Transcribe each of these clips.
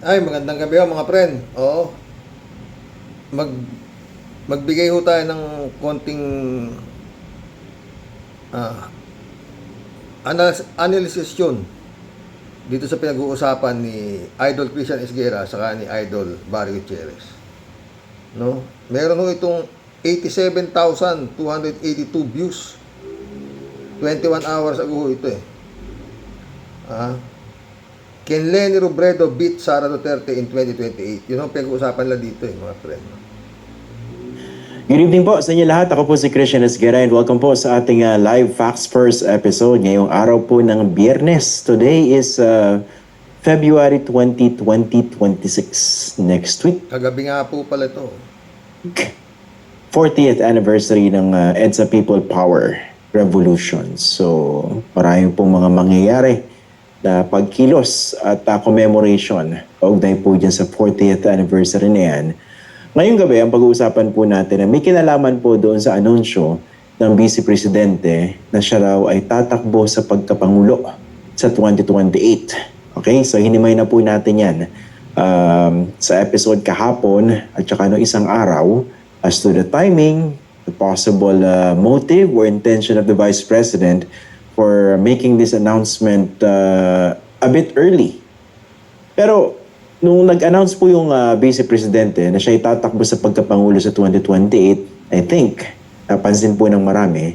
Ay, magandang gabi ho mga friend. Oo. Mag magbigay ho tayo ng konting ah, analysis yun dito sa pinag-uusapan ni Idol Christian Esguera saka ni Idol Barry Gutierrez. No? Meron ho itong 87,282 views. 21 hours ago ho ito eh. Ah, Can Leni Robredo beat Sara Duterte in 2028? Yun ang pinag-uusapan nila dito eh, mga friend. Good evening po sa inyo lahat. Ako po si Christian Esguera and welcome po sa ating live Facts First episode ngayong araw po ng Biyernes. Today is February 20, 2026. Next week, Kagabi nga po pala ito. 40th anniversary ng EDSA People Power Revolution. So, marami pong mga mangyayari na pagkilos at commemoration kaugnay po dyan sa 40th anniversary na yan. Ngayong gabi, ang pag-uusapan po natin na may kinalaman po doon sa anunsyo ng Vice Presidente na siya raw ay tatakbo sa pagkapangulo sa 2028. Okay? So, hinimay na po natin yan sa episode kahapon at saka no isang araw as to the timing, the possible motive or intention of the Vice President for making this announcement a bit early. Pero, nung nag-announce po yung Vice Presidente na siya itatakbo sa pagkapangulo sa 2028, I think, napansin po ng marami,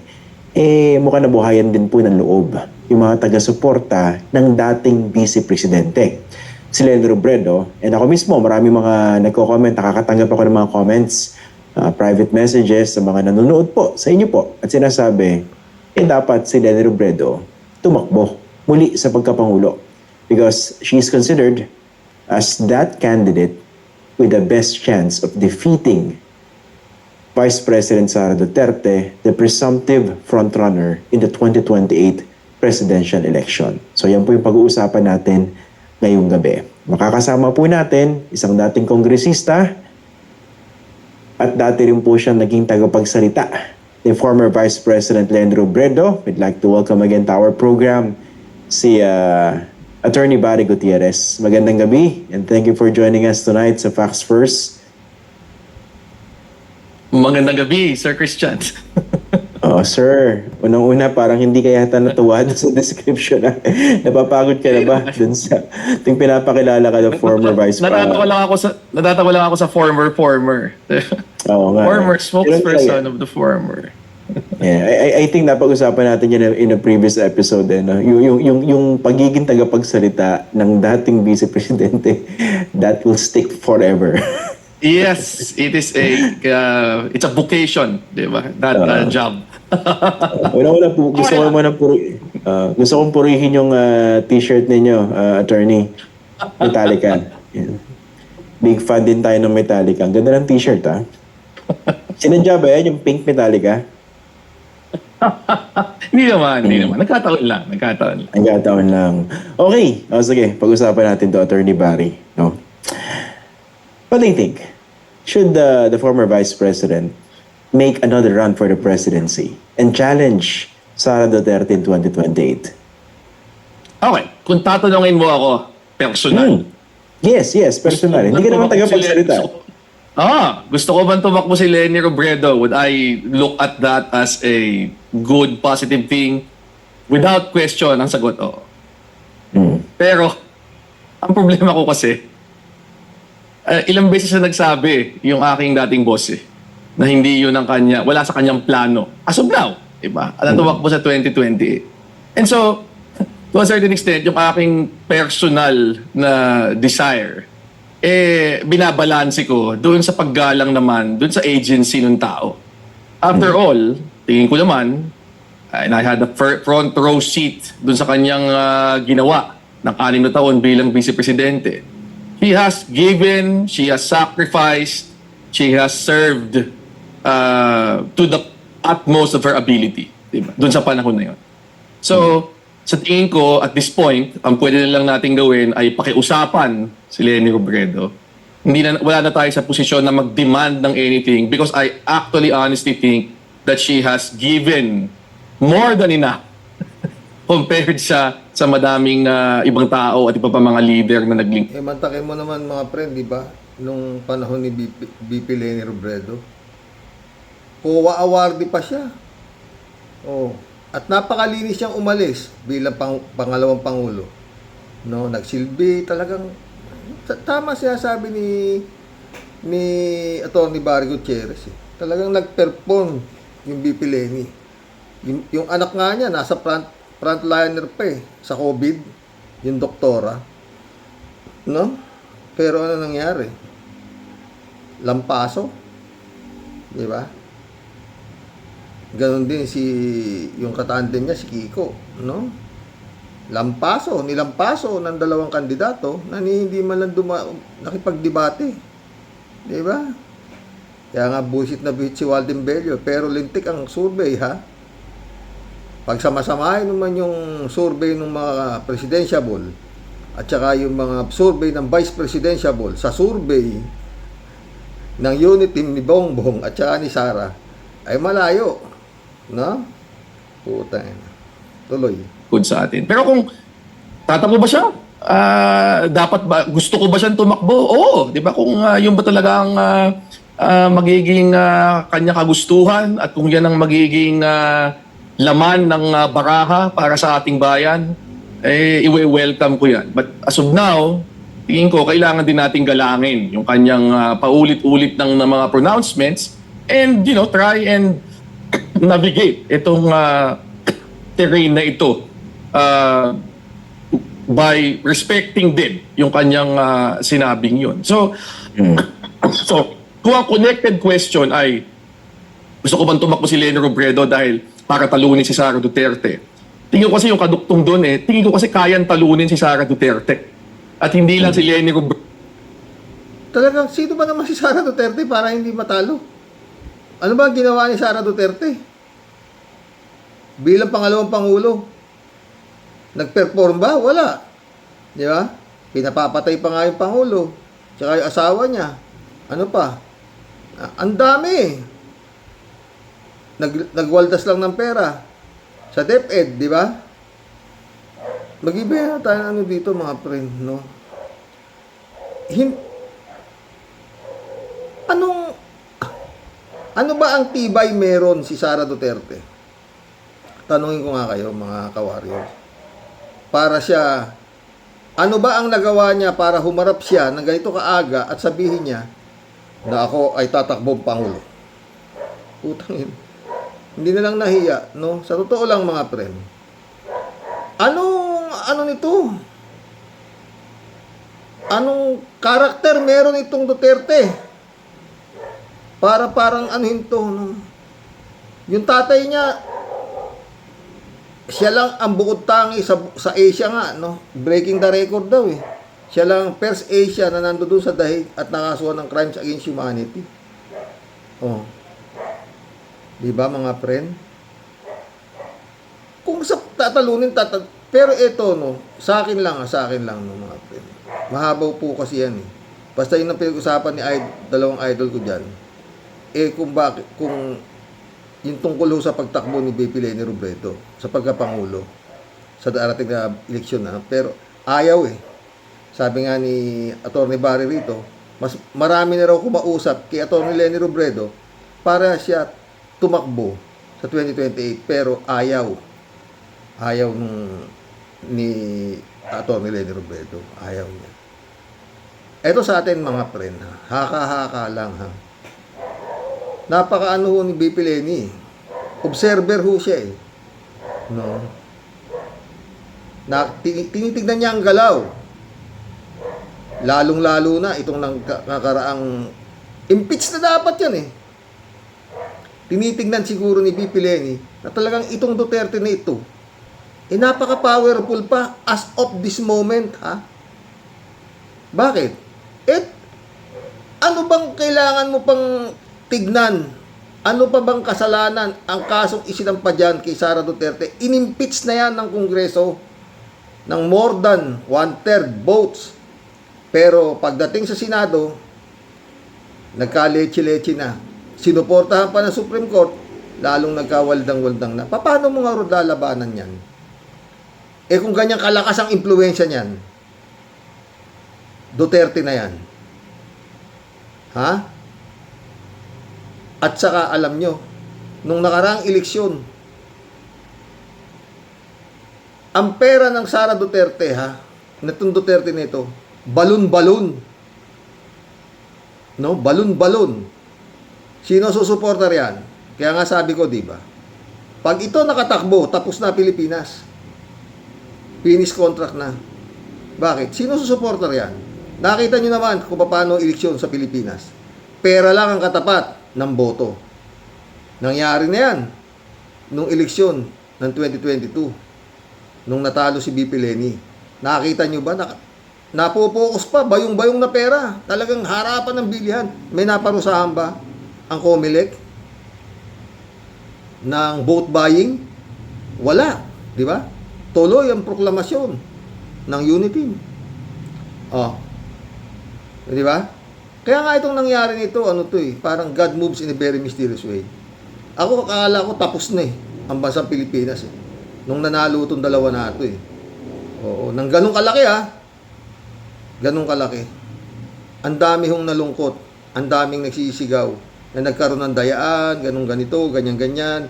mukhang nabuhayan din po ng loob yung mga taga-suporta ng dating Vice Presidente. Si Leni Robredo, and ako mismo, marami mga nagko-comment, nakakatanggap ako ng mga comments, private messages sa mga nanonood po, sa inyo po, at sinasabi, dapat si Leni Robredo tumakbo muli sa pagkapangulo because she is considered as that candidate with the best chance of defeating Vice President Sara Duterte, the presumptive frontrunner in the 2028 presidential election. So yan po yung pag-uusapan natin ngayong gabi. Makakasama po natin isang dating kongresista at dati rin po siyang naging tagapagsalita ni former Vice President Leni Robredo. We'd like to welcome again to our program si Attorney Barry Gutierrez. Magandang gabi and thank you for joining us tonight sa Facts First. Magandang gabi, Sir Christian. Oh, sir. Unang-una, parang hindi ka yata natuwa sa description. Napapagod ka na ba dun sa ting pinapakilala ka ng former Vice President? Natatawa lang ako sa former. Oo nga. Former spokesperson of the former. Yeah, I think napag-usapan natin yan in a previous episode. No? Yung pagiging tagapagsalita ng dating Vice Presidente, that will stick forever. Yes, it is it's a vocation, di ba? That job. Una-una po, gusto kong purihin yung t-shirt ninyo, attorney. Metallica. Yeah. Big fan din tayo ng Metallica. Ang ganda ng t-shirt, ha? Sinadya ba yan, yung pink Metallica? Hindi naman. Nagkataon lang. Nagkataon lang. Okay. Sige, pag-usapan natin to, Attorney Barry. No? What do you think? Should the former Vice President make another run for the presidency and challenge Sara Duterte in 2028? Okay, kung tatanungin mo ako, personal. Yes, personal. Hindi ka naman tagapagsalita. Gusto ko bang tumakbo si Leni Robredo? Would I look at that as a good, positive thing? Without question, ang sagot, oo. Pero, ang problema ko kasi, ilang beses na nagsabi yung aking dating boss na hindi yun ang kanya, wala sa kanyang plano. As of now, diba? At tumakbo sa 2028. And so, to a certain extent, yung aking personal na desire, binabalanse ko doon sa paggalang naman, doon sa agency ng tao. After all, tingin ko naman, and I had a front row seat doon sa kanyang ginawa ng 6 na taon bilang Vice Presidente. She has given, she has sacrificed, she has served to the utmost of her ability. Diba? Doon sa panahon na yun. So, sa tingin ko, at this point, ang pwede na lang natin gawin ay pakiusapan si Leni Robredo. Wala na tayo sa posisyon na mag-demand ng anything because I actually honestly think that she has given more than enough compared sa madaming ibang tao at iba pa mga leader na nagling. Mantakin mo naman mga friend, di ba? Nung panahon ni BP Leni Robredo. COA awardee pa siya. Oh. At napakalinis siyang umalis bilang pangalawang pangulo. No, nagsilbi talagang tama siya sabi ni Atty. Barry Gutierrez. Talagang nag-perform yung BP Leni. Yung anak nga niya nasa frontliner pa sa COVID, yung doktora. No? Pero ano nangyari? Lampaso. Di ba? Ganon din yung katandem niya, si Kiko. No? Nilampaso ng dalawang kandidato na hindi man lang nakipagdebate. Di ba? Kaya nga bullshit na bullshit si Walden Bello. Pero lintik ang survey, ha? Pag samasamahin naman yung survey ng mga presidentiable at saka yung mga survey ng vice presidentiable sa survey ng unit team ni Bongbong at saka ni Sara ay malayo. No? Puta. Tuloy. Good sa atin. Pero kung tatakbo ba siya? Dapat ba, gusto ko ba siyang tumakbo? Oo. Di ba? Kung yun ba talagang magiging kanya kagustuhan at kung yan ang magiging laman ng baraha para sa ating bayan, i-welcome ko yan. But as of now, tingin ko, kailangan din nating galangin yung kanyang paulit-ulit ng mga pronouncements and, try and navigate itong terrain na ito by respecting din yung kanyang sinabing yun. So, kung ang connected question ay gusto ko bang tumakbo si Leni Robredo dahil para talunin si Sara Duterte? Tingin ko kasi yung kaduktong doon tingin ko kasi kayang talunin si Sara Duterte. At hindi lang si Leni Robredo. Talagang sino ba naman si Sara Duterte para hindi matalo? Ano ba ang ginawa ni Sara Duterte? Bilang pangalawang pangulo. Nag-perform ba? Wala. Di ba? Pinapapatay pa nga yung pangulo. Tsaka yung asawa niya. Ano pa? Ang dami. Nagwaldas lang ng pera sa DepEd, di ba? Mag-ibig na tayo ng ano dito mga friend, no? Ano ba ang tibay meron si Sara Duterte? Tanungin ko nga kayo mga ka-warriors. Para siya, ano ba ang nagawa niya para humarap siya ng ganito kaaga at sabihin niya na ako ay tatakbong pangulo? Putangin. Hindi na lang nahiya, no? Sa totoo lang mga friend. Ano nito? Anong karakter meron itong Duterte? Parang anuhin to, no? Yung tatay niya, siya lang ang bukod tangi sa Asia nga, no? Breaking the record daw eh. Siya lang first Asia na nandoon sa dahig at nakasuhan ng crimes against humanity. Oh. Di ba mga friend? Kung sa pero ito no, sa akin lang no mga friend. Mahabaw po kasi yan eh. Basta yun ang pinag-usapan ni dalawang idol ko diyan. Kung yung tungkol sa pagtakbo ni BP Leni Robredo sa pagkapangulo sa darating na eleksyon na, pero ayaw eh. Sabi nga ni Atty. Barry rito, mas marami na raw kumausap kay Atty. Leni Robredo para siya tumakbo sa 2028, pero ayaw ni Atty. Leni Robredo. Ayaw niya. Ito sa atin mga friend, haka-haka lang ha. Napakaano ho ni BP Leni. Observer ho siya eh. No? Tinitignan niya ang galaw. Lalong-lalo na itong nakaraang impeach na dapat yan eh. Tinitignan siguro ni BP Leni na talagang itong Duterte na ito napaka-powerful pa as of this moment, ha? Bakit? Ano bang kailangan mo pang tignan? Ano pa bang kasalanan ang kasong isinampa dyan kay Sara Duterte? Inimpeach na yan ng Kongreso ng more than 1/3 votes. Pero pagdating sa Senado, nagka-leche-leche na. Sinuportahan pa ng Supreme Court, lalong nagkawaldang-waldang na. Paano mo nga lalabanan yan? Eh kung ganyan kalakas ang impluwensya niyan, Duterte na yan. Ha? At saka alam nyo, nung nakaraang eleksyon, ang pera ng Sara Duterte, ha? Natong Duterte nito, balon-balon. No? Balon-balon. Sino susuportar yan? Kaya nga sabi ko, di ba? Pag ito nakatakbo, tapos na Pilipinas. Finish contract na. Bakit? Sino susuportar yan? Nakita nyo naman kung paano eleksyon sa Pilipinas. Pera lang ang katapat ng boto. Nangyari na yan nung eleksyon ng 2022 nung natalo si BP Leni. Nakita nyo ba? Napopokus pa, bayong-bayong na pera. Talagang harapan ng bilihan. May naparusahan ba ang COMELEC ng vote buying? Wala. Di ba? Tuloy ang proklamasyon ng unity. Oh. Di ba? Kaya nga itong nangyari nito, ano to eh, parang God moves in a very mysterious way. Ako, akala ko tapos na eh, ang bansang Pilipinas eh. Nung nanalo itong dalawa na ito eh. Oo, nang ganun kalaki ha. Ganun kalaki. Ang dami hong nalungkot. Ang daming nagsisigaw na nagkaroon ng dayaan, ganun ganito, ganyan-ganyan.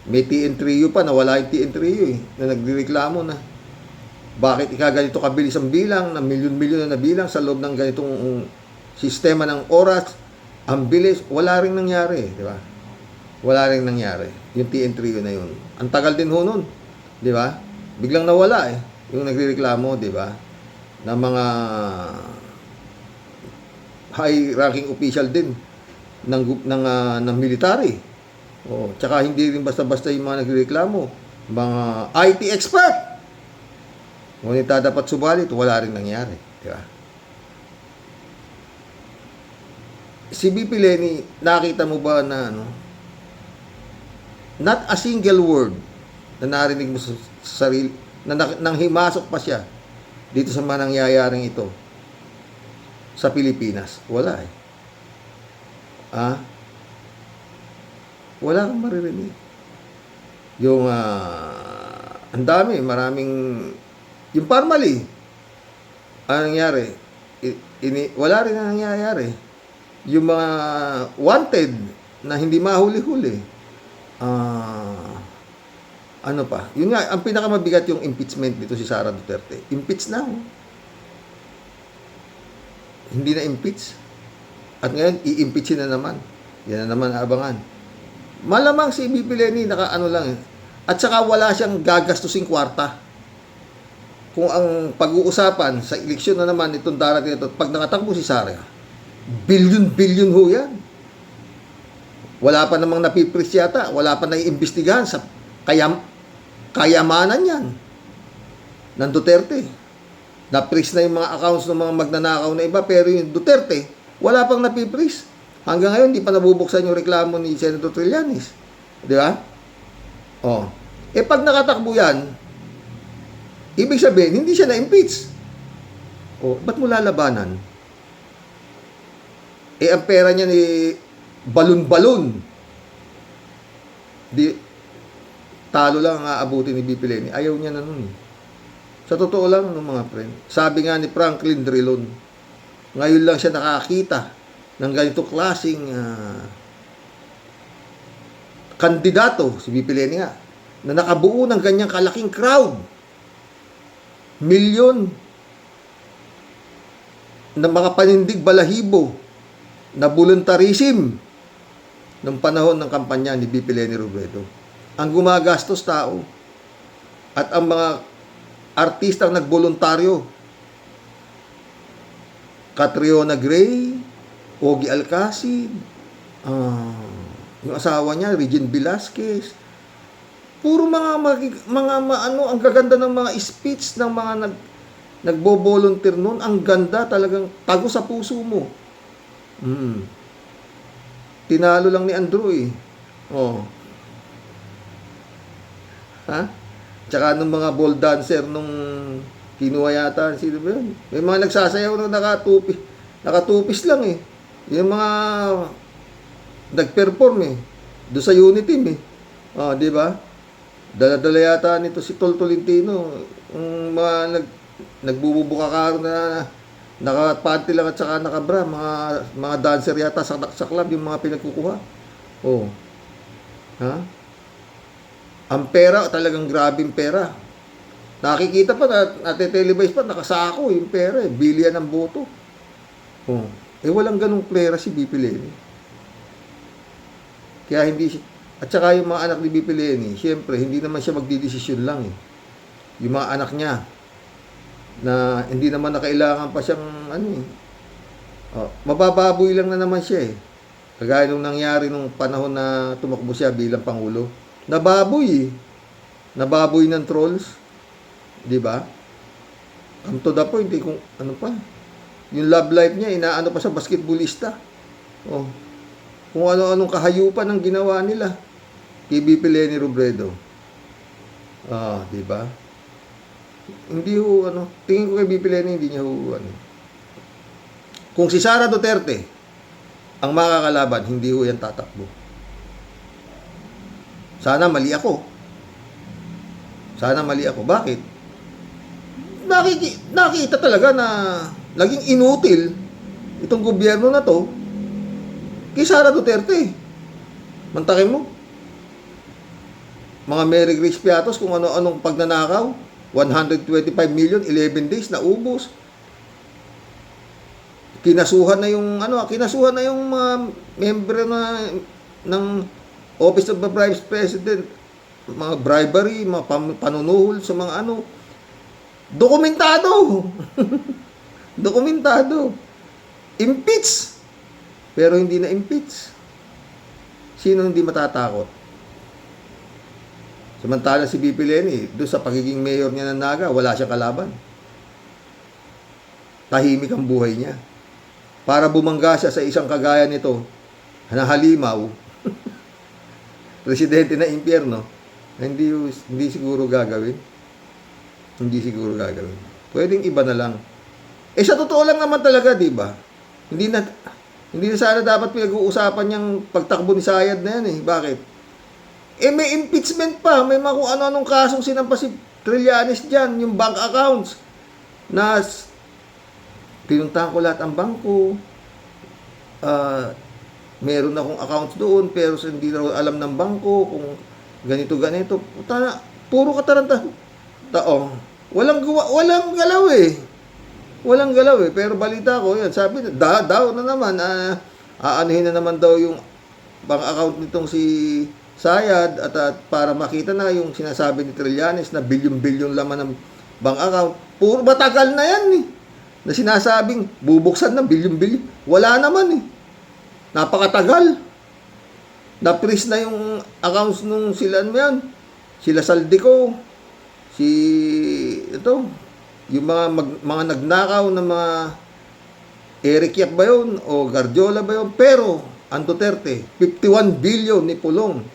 May TN Trio pa, nawala yung TN Trio eh, na nagdireklamo na. Bakit ikaganito kabilis ang bilang, na milyon-milyon na bilang sa loob ng ganitong sistema ng oras, ang bilis, wala ring nangyari, di ba? Wala ring nangyari, yung TN Trio na yun. Ang tagal din ho nun, di ba? Biglang nawala eh, yung nagrereklamo, di ba? Na mga high-ranking official din ng military. Oh, tsaka hindi rin basta-basta yung mga nagrereklamo, mga IT expert. Ngunit dapat subalit, wala rin nangyari. Di ba? Si BP Leni, nakita mo ba na not a single word na narinig mo sa sarili, nang himasok pa siya dito sa mga nangyayaring ito sa Pilipinas? Wala eh. Wala kang maririnig. Yung, ang dami, maraming, yung formally, ano nangyari? Wala rin na nangyayari. Yung mga wanted na hindi mahuli-huli. Ano pa? Yun nga, ang pinakamabigat yung impeachment dito si Sara Duterte. Impeach na. Hindi na impeach. At ngayon, i-impeachin na naman. Yan na naman abangan. Malamang si BP Leni, naka-ano lang eh. At saka wala siyang gagastusing kwarta. Kung ang pag-uusapan sa eleksyon na naman itong darating ito, pag nakatakbo si Sara, billion-billion ho yan. Wala pa namang napipris yata, wala pa naiimbestigahan sa kayamanan yan ng Duterte. Napris na yung mga accounts ng mga magnanakaw na iba, pero yung Duterte, wala pang napipris. Hanggang ngayon, di pa nabubuksan yung reklamo ni Senator Trillanes. Di ba? Oh. Eh, pag nakatakbo yan, ibig sabihin, hindi siya na-impeach. Oh, ba't mo lalabanan? Eh, ang pera niya ni balon-balon. Di, talo lang ang aabutin ni BP Leni. Ayaw niya na nun eh. Sa totoo lang, mga friend. Sabi nga ni Franklin Drilon, ngayon lang siya nakakita ng ganito klaseng kandidato, si BP Leni nga, na nakabuo ng ganyang kalaking crowd. Milyon na mga panindig balahibo na voluntarism ng panahon ng kampanya ni BP Leni Robredo. Ang gumagastos tao at ang mga artistang nagboluntaryo, Catriona Gray, Ogie Alcacid, yung asawa niya, Regine Velasquez, puro mga ano, ang gaganda ng mga speech ng mga nagbo-volunteer noon, ang ganda talagang tago sa puso mo. Tinalo lang ni Andrew eh. Oh. Ha? Tsaka nung mga ball dancer nung kinuha yata, sino ba yun? May mga nagsasayaw na nakatupis lang eh. Yung mga nag-perform eh. Doon sa unity eh. Oh, di ba? Dala-dala yata nito si Tol Tolentino. Yung mga nagbububuka karo na naka-panty lang at saka naka-bra. Mga dancer yata sa club yung mga pinagkukuha. Oh. Ha? Ang pera, talagang grabing pera. Nakikita pa, nate-televise pa, nakasako yung pera eh. Bilyan ng boto. Oh. Eh walang ganung pera si BP Leni. Kaya hindi siya, at saka yung mga anak ni BP Leni, siyempre, hindi naman siya magdidesisyon lang eh. Yung mga anak niya, na hindi naman na kailangan pa siyang, mabababoy lang na naman siya eh. Kagaya nung nangyari nung panahon na tumakbo siya bilang Pangulo. Nababoy eh. Nababoy ng trolls. Di ba? Come to the point eh, kung ano pa. Yung love life niya, inaano pa sa basketballista. Oh. Kung ano-anong kahayupan ang ginawa nila kay BP Leni Robredo. Di ba? Hindi ho, tingin ko kay BP Leni, hindi niya ho, Kung si Sara Duterte ang makakalaban, hindi ho yan tatakbo. Sana mali ako. Sana mali ako. Bakit? Nakita talaga na laging inutil itong gobyerno na to kay Sara Duterte. Mantakin mo. Mga Mary Grace Piatos, kung ano-anong pagnanakaw, 125 million, 11 days, naubos. Kinasuhan na yung mga member ng Office of the Vice President, mga bribery, mga panunuhol sa mga dokumentado. Dokumentado. Impeach. Pero hindi na impeach. Sino hindi matatakot? Samantala si BP Leni, doon sa pagiging mayor niya ng Naga, wala siyang kalaban. Tahimik ang buhay niya. Para bumangga siya sa isang kagaya nito, na halimaw, presidente na impyerno, hindi siguro gagawin. Hindi siguro gagawin. Pwedeng iba na lang. Sa totoo lang naman talaga, di ba? Hindi na sana dapat pinag-uusapan yung pagtakbo ni Sayad na yan eh. Bakit? May impeachment pa. May mga kung ano-anong kasong sinampa si Trillanes dyan. Yung bank accounts. Na pinuntahan ko lahat ang bangko. Meron akong accounts doon pero hindi na alam ng bangko kung ganito. Puro kataranta. Walang galaw eh. Walang galaw eh. Pero balita ko, yan, sabi daw na naman, aanuhin na naman daw yung bank account nitong si Sayad at para makita na yung sinasabi ni Trillanes na bilyon-bilyon laman ng bank account. Puro matagal na yan eh. Na sinasabing bubuksan ng bilyon-bilyon. Wala naman eh. Napakatagal. Na-freeze na yung accounts nung sila sila Saldico, yung mga nagnakaw na mga Eric Yap ba yun o Garjola ba yun, pero ang Duterte 51 billion ni Pulong.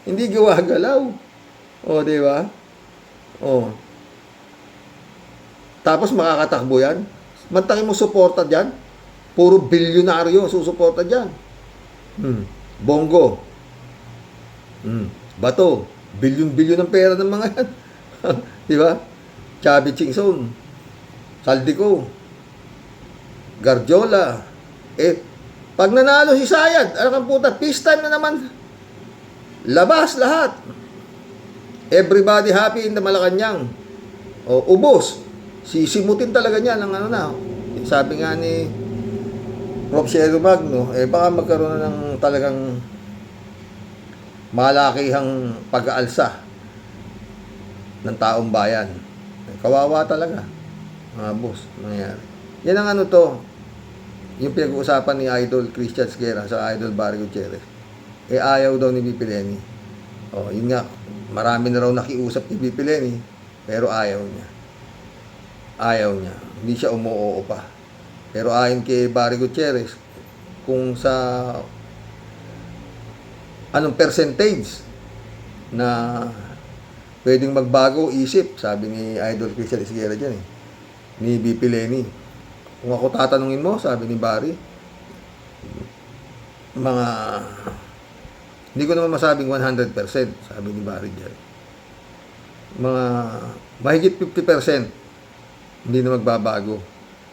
Hindi gawagalaw. Di ba? Tapos makakatakbo yan. Mantakin mo suporta dyan. Puro bilyonaryo susuporta dyan. Bongo. Bato. Bilyon-bilyon ng pera ng mga yan. Di ba? Chubby Chingson. Saldico. Garjola. Pag nanalo si Sayad, peace time na naman. Labas lahat. Everybody happy in the Malacanang. Ubos. Sisimutin talaga niya ng sabi nga ni Prof. Cielo Magno, baka magkaroon na ng talagang malakihang pag-aalsa ng taong bayan. Kawawa talaga, mga boss, nangyari. Yan ang yung pinag-uusapan ni Idol Christian Sguera sa Idol Barry Gutierrez. Ayaw daw ni BP Leni. Yun nga, marami na raw nakiusap ni BP Leni, pero ayaw niya. Hindi siya umuoo pa. Pero ayon kay Barry Gutierrez, kung sa anong percentage na pwedeng magbago isip, sabi ni Idol Christian Sguera dyan ni BP Leni. Kung ako tatanungin mo, sabi ni Barry, mga Hindi ko naman masabing 100%, sabi ni Barry dyan. Mga mahigit 50% hindi na magbabago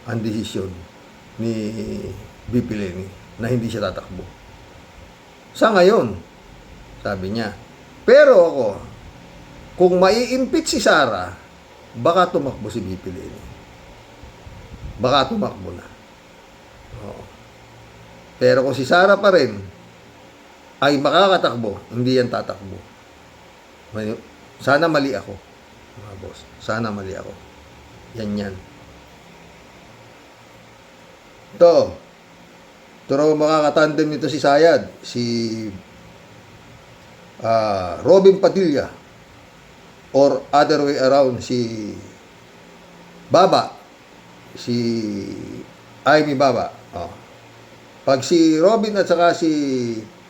ang desisyon ni VP Leni na hindi siya tatakbo. Sa ngayon, sabi niya. Pero ako, kung mai-impeach si Sara, baka tumakbo si VP Leni. Baka tumakbo na. Oo. Pero kung si Sara pa rin ay makakatakbo, hindi yan tatakbo. Sana mali ako, mga boss. Sana mali ako. Yan. Ito raw makakatandem nito si Sayad, si Robin Padilla, or other way around, si Baba, si Amy Baba. Oh. Pag si Robin at saka si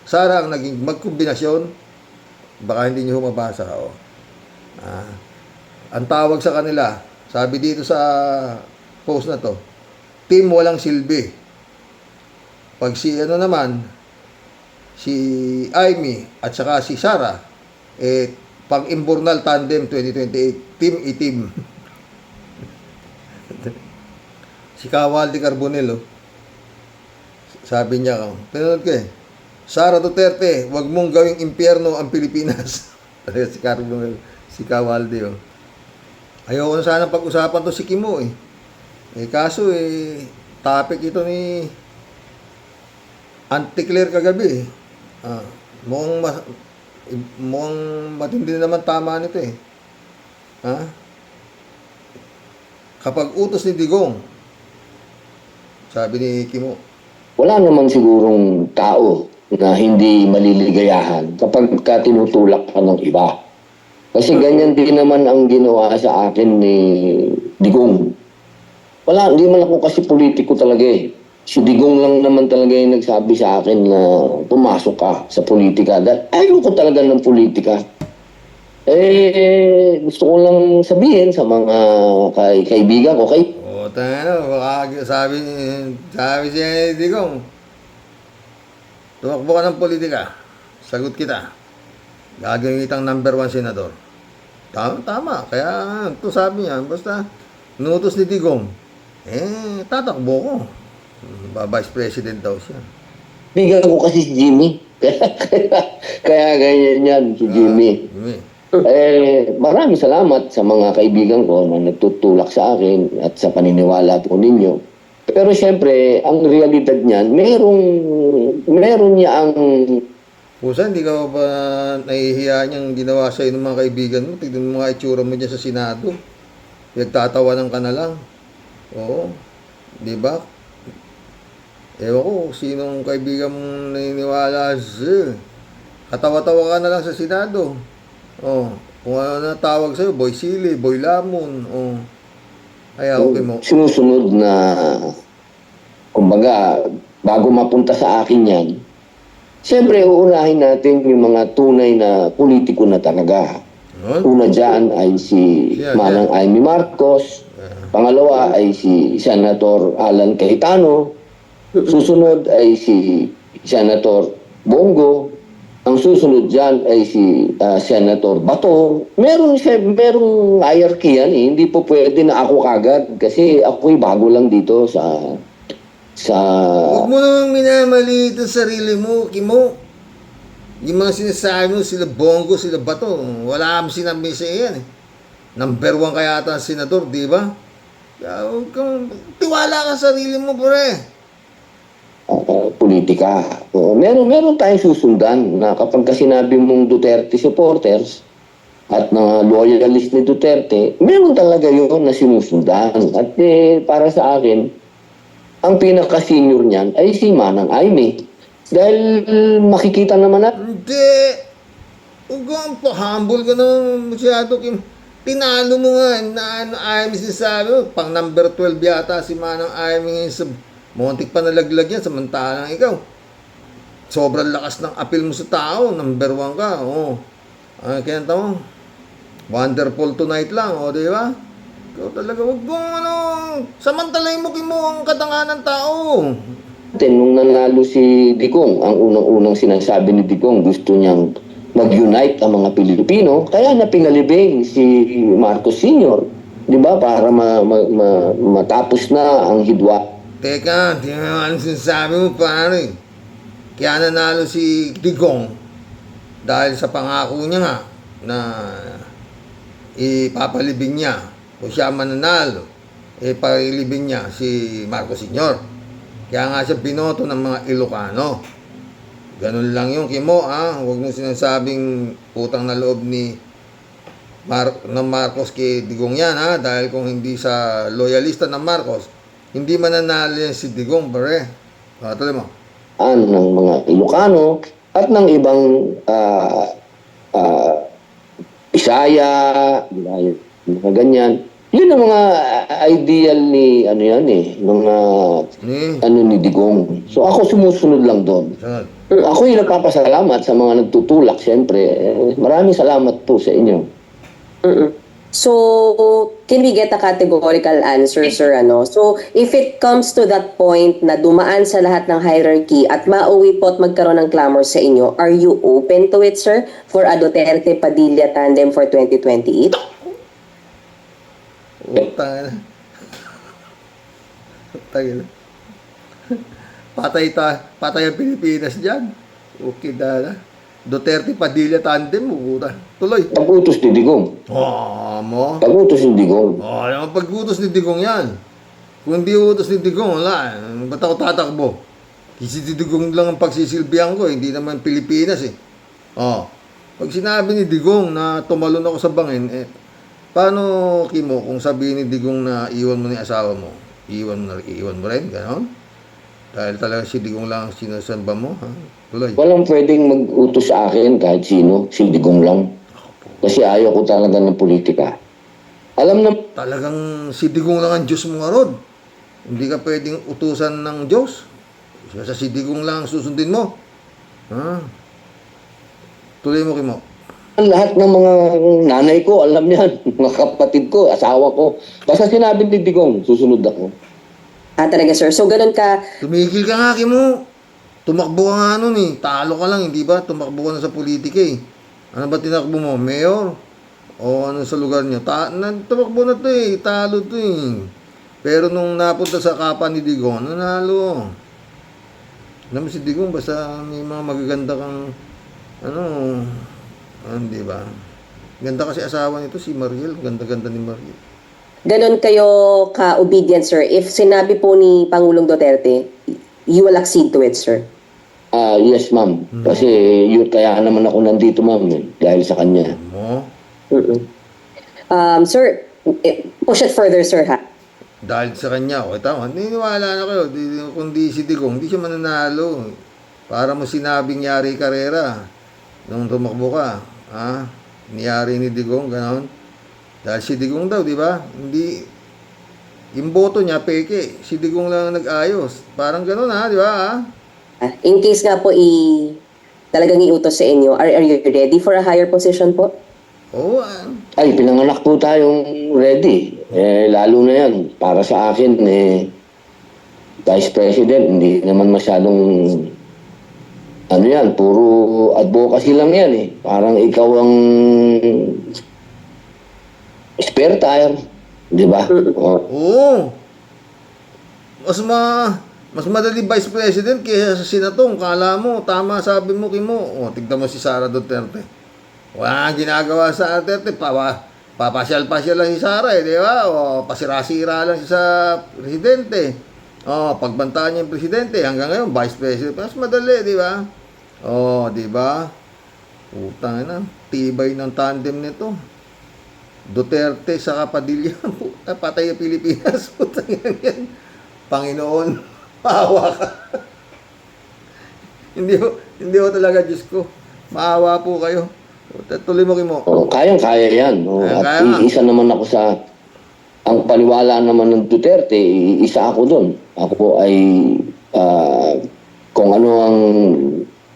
Sara ang naging magkombinasyon, baka hindi nyo mabasa. Oh. Ang tawag sa kanila, sabi dito sa post na to, team walang silbi. Pag si naman, si Amy at saka si Sara, pang-imbornal tandem 2028, team itim. Si Kawal de Carbonell, sabi niya, pinanood ko Sara Duterte, wag mong gawing impyerno ang Pilipinas. Si Carbonell, si Kawalde. Ayoko na sana pag-usapan to si Kimo kaso topic ito ni Auntie Claire kagabi. Mukhang matindi naman tama nito Kapag utos ni Digong, sabi ni Kimo, wala naman sigurong tao na hindi maliligayahan kapag tinutulak ka ng iba. Kasi ganyan din naman ang ginawa sa akin ni Digong. Wala, hindi man ako kasi politiko talaga Si Digong lang naman talaga yung nagsabi sa akin na pumasok ka sa politika. Dahil ayoko talaga ng politika. Gusto ko lang sabihin sa mga kaibigan ko, sabi siya ni Digong, tumakbo ka ng politika, sagot kita, gagawin kitang number 1 senador. Tama. Kaya ito sabi niya, basta nutos ni Digong, tatakbo ko. Vice President daw siya. Bigan ko kasi si Jimmy. Kaya ganyan yan, si Jimmy. Maraming salamat sa mga kaibigan ko na nagtutulak sa akin at sa paniniwala po ninyo. Pero siyempre, ang realidad niyan, meron niya ang... Pusa, hindi ka ba nahihiya niyang ginawa sa'yo ng mga kaibigan mo? Tignan mo mga itsura mo dyan sa Senado. Nagtatawanan ka na lang. Oo. Di ba? Ewan ko, sinong kaibigan mong naniniwala sa'yo. Katawa-tawa ka na lang sa Senado. Kung ano na tawag sa'yo, Boy Sili, Boy Lamon. Kaya okay mo. Sinusunod na, kumbaga, bago mapunta sa akin yan, siyempre, uunahin natin yung mga tunay na politiko na talaga. Una dyan ay si Manang Amy Marcos. Pangalawa ay si Senator Alan Cayetano. Susunod ay si Senator Bongo. Ang susunod dyan ay si Senator Bato. Merong hierarchy yan Hindi po pwede na ako kagad kasi ako'y bago lang dito sa... Huwag mo namang minamali ito sa sarili mo, Kimo. Yung mga sinasabi mo, sila Bongo, sila Bato, wala kang sinabi sa yan Number 1 kaya ata ang senador, di ba? Kaya huwag kang tiwala ka sa sarili mo, pre. Politika. Meron tayong susundan na kapag sinabi mong Duterte supporters at mga loyalist ni Duterte, meron talaga yun na sinusundan. At para sa akin, ang pinaka-senior niyan ay si Manang Amy. Dahil makikita naman natin. Hindi. Huwag kang pa-humble ka naman masyado. Tinalo mo nga na Amy sinasabi mo. Pang number 12 yata si Manang Amy ngayon Montik pa nalaglag yan, samantalang ikaw. Sobrang lakas ng appeal mo sa tao, number 1 ka. Kaya tamo, wonderful tonight lang, di ba? Ikaw talaga, wag mong samantalay mo ang katangahan ng tao. nung nanalo si Digong, ang unang-unang sinasabi ni Digong, gusto niyang mag-unite ang mga Pilipino, kaya na pinalibing si Marcos Sr., di ba, para matapos na ang hidwa. Teka, di mo ano sinasabi mo, pare. Kaya nanalo si Digong dahil sa pangako niya nga na ipapalibing niya o siya mananalo, ipalibing niya si Marcos Sr. Kaya nga siya binoto ng mga Ilocano. Ganun lang yung Kimo, ha? Huwag mo sinasabing putang na loob ni ng Marcos kay Digong yan, ha? Dahil kung hindi sa loyalista ng Marcos, hindi mananalo yan si Digong, pare. Tuloy mo. Ng mga Ilocano at ng ibang Bisaya, mga ganyan. Yun ang mga ideal ni mga ni Digong. So ako sumusunod lang doon. Ako yung nagpapasalamat sa mga nagtutulak, siyempre. Maraming salamat po sa inyo. So, can we get a categorical answer, sir? So, if it comes to that point na dumaan sa lahat ng hierarchy at mauwi po at magkaroon ng clamor sa inyo, are you open to it, sir, for a Duterte-Padilla tandem for 2028? Utang na. Patay ang Pilipinas dyan. Okay na. Duterte Padilla tandem mo. Tuloy. Pag-utos ni Digong. Mo. Pag-utos ni Digong. Yung pag-utos ni Digong yan. Kung hindi utos ni Digong, wala. Ba't ako tatakbo? Kasi si Digong lang ang pagsisilbihan ko. Hindi naman Pilipinas eh. Pag sinabi ni Digong na tumalon ako sa bangin, paano, Kimo, kung sabihin ni Digong na iwan mo ni asawa mo? Iwan mo rin? Ganon? Dahil talaga si Digong lang ang sinasamba mo? Ha? Tuloy. Walang pwedeng mag-utos sa akin kahit sino, si Digong lang. Kasi ayaw ko talaga ng politika. Alam na... Talagang si Digong lang ang Diyos mo nga, Rod. Hindi ka pwedeng utusan ng Diyos. Sa si Digong lang ang susundin mo. Tuloy mo, Kimo. Lahat ng mga nanay ko, alam yan. Mga kapatid ko, asawa ko. Basta sinabi ni Digong, susunod ako. Talaga, sir. So, ganun ka. Tumigil ka nga, Kimo. Tumakbo ka nga nun eh. Talo ka lang, hindi ba? Tumakbo ka na sa politika eh. Ano ba tinakbo mo? Mayor? O ano sa lugar niyo? Tumakbo na to eh. Talo to eh. Pero nung napunta sa kapa ni Digong, nanalo. Alam mo si Digong, basta may mga magaganda kang di ba? Ganda kasi asawa nito, si Mariel. Ganda-ganda ni Mariel. Ganun kayo ka-obedient, sir. If sinabi po ni Pangulong Duterte, you will accede to it, sir? Yes, ma'am. Kasi yun, kaya naman ako nandito, ma'am, dahil sa kanya. Mo? Sir, push it further, sir, ha? Dahil sa kanya, tama. Niniwala na kayo. Kundi si Digong, hindi siya mananalo. Para mo sinabing Yari Carrera nung tumakbo ka. Niyari ni Digong, ganon. Dahil si Digong daw, di ba? Hindi, yung boto niya, peke. Si Digong lang nag-ayos. Parang ganon, di ba? In case nga po talagang iutos sa inyo, are you ready for a higher position po? Oo. Ay, pinanganak po tayong ready. Lalo na yan, para sa akin, Vice President, hindi naman masyadong, yan, puro advocacy lang yan eh. Parang ikaw ang spare tire, di ba? Oo. Mas madali Vice President kaysa sa Senatong. Kala mo, tama sabi mo, Kimo. Tignan mo si Sara Duterte. Wala ginagawa sa Duterte. Papasyal-pasyal lang si Sara, di ba? Pasira-sira lang siya sa presidente. Pagbantaan niya yung presidente, hanggang ngayon, Vice President. Mas madali, di ba? Di ba? Utang na. Tibay ng tandem nito. Duterte sa Padilla. Patay ang Pilipinas. Utang yan. Panginoon. Maawa ka. hindi ho talaga, Diyos ko. Maawa po kayo. Tuloy mo, Kimo. Kayang-kaya yan. At isa naman ako sa, ang paniwala naman ng Duterte, isa ako doon. Ako ay, kung ano ang,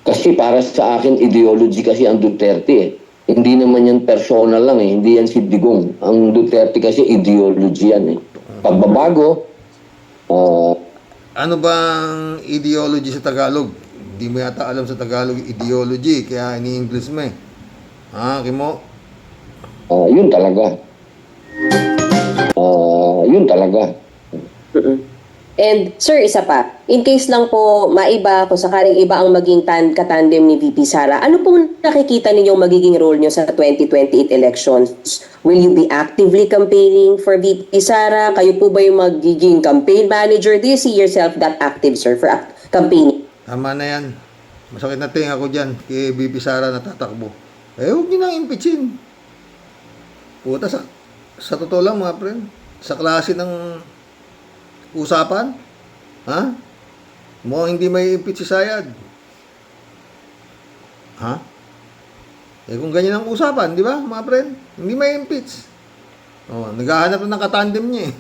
kasi para sa akin, ideology kasi ang Duterte eh. Hindi naman yan personal lang eh. Hindi yan si Digong. Ang Duterte kasi ideology yan eh. Pagbabago, Ano bang ideology sa Tagalog? Hindi mo yata alam sa Tagalog ideology, kaya ini-English mo eh. Ha, Kimo? Yun talaga. Yun talaga. And sir, isa pa, in case lang po maiba kung sakaling iba ang maging katandem ni VP Sara, ano pong nakikita ninyong magiging role niyo sa 2028 elections? Will you be actively campaigning for VP Sara? Kayo po ba yung magiging campaign manager? Do you see yourself that active, sir, for campaigning? Tama na yan. Masakit na tinga ko dyan kay BP Sara na tatakbo. Huwag niyo nang impeachin. Puta, sa totoo lang mga friend, sa klase ng usapan, ha? Mukhang hindi may impeach si Sayad. Ha? Kung ganyan ang usapan, di ba, mga friend? Hindi may impeach. Naghahanap na ng katandem niya eh.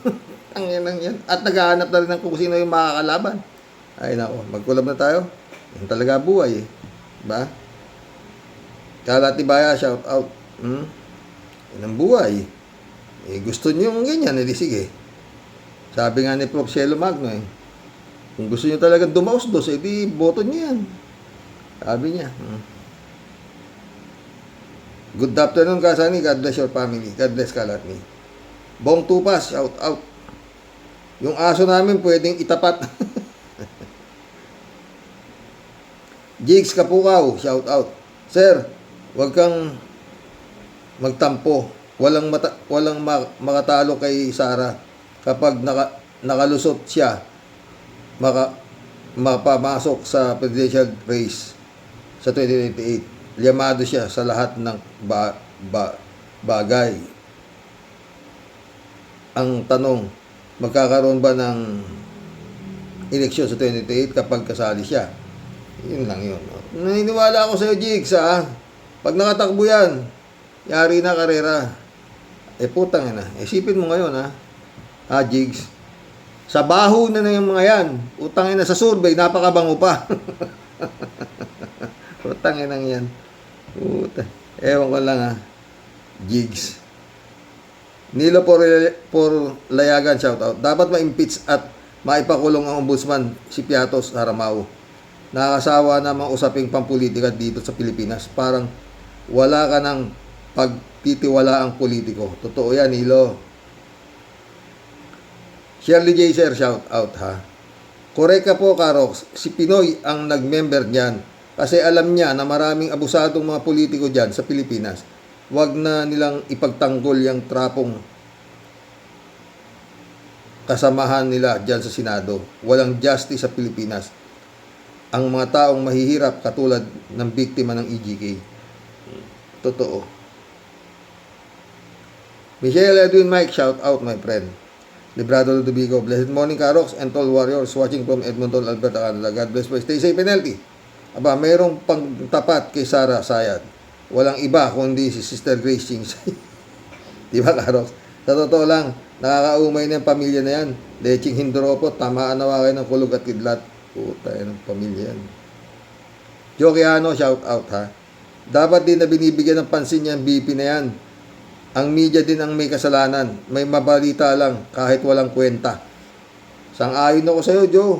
Ang yan. At naghahanap na rin ng kung sino yung makakalaban. Ay nako, magkulab na tayo. Yan talaga buhay eh. Diba? Kalatibaya, shout out. Yan ang buhay. Gusto niyo yung ganyan, sige. Sabi nga ni Prof. Cielo Magno kung gusto niyo talagang dumaos-dos, di boto niyo yan. Sabi niya. Good afternoon, Kasani. God bless your family. God bless Kalatni. Bong Tupas, shout out. Yung aso namin pwedeng itapat. Jigs Kapukaw, shout out. Sir, wag kang magtampo. Walang makatalo kay Sara. Kapag nakalusot siya, mapamasok sa presidential race sa 2028. Liyamado siya sa lahat ng bagay. Ang tanong, magkakaroon ba ng eleksyon sa 2028 kapag kasali siya? Yun lang yun. Naniniwala ako sa'yo, Jigs, ha? Pag nakatakbo yan, yari na karera. Putang ina. Isipin mo ngayon, ha? Jigs. Sa baho na yung mga yan. Utangin na sa survey, napakabango pa. Utangin na yan. Ewan ko lang ha. Jigs. Nilo por Layagan, shout out. Dapat ma-impeach at maipakulong ang ombudsman si Piatos Haramao. Nakakasawa na mga usaping pampolitika dito sa Pilipinas. Parang wala ka ng pagtitiwala ang politiko. Totoo yan, Nilo. Shirley J. Sir, shout out ha. Correct ka po, Karox. Si Pinoy ang nag-member niyan. Kasi alam niya na maraming abusadong mga politiko dyan sa Pilipinas. Huwag na nilang ipagtanggol yung trapong kasamahan nila dyan sa Senado. Walang justice sa Pilipinas. Ang mga taong mahihirap katulad ng biktima ng EJK. Totoo. Michelle Edwin Mike, shout out my friend. Librado Ludovico, blessed morning Karox and tall warriors watching from Edmonton, Alberta, Canada. God bless po. Stay safe and healthy. Aba, mayroong pangtapat kay Sara Sayad. Walang iba kundi si Sister Grace Chingsay. Di ba, Karox? Sa totoo lang, nakakaumay na yung pamilya na yan. Leching Hindoropo, tamaan nawa kayo ng kulog at kidlat. Puta yan ang pamilya yan. Jokiano, shout out ha. Dapat din na binibigyan ng pansin yan, BP na yan. Ang media din ang may kasalanan. May mabalita lang kahit walang kwenta. Sang-ayon ako sa'yo, Joe.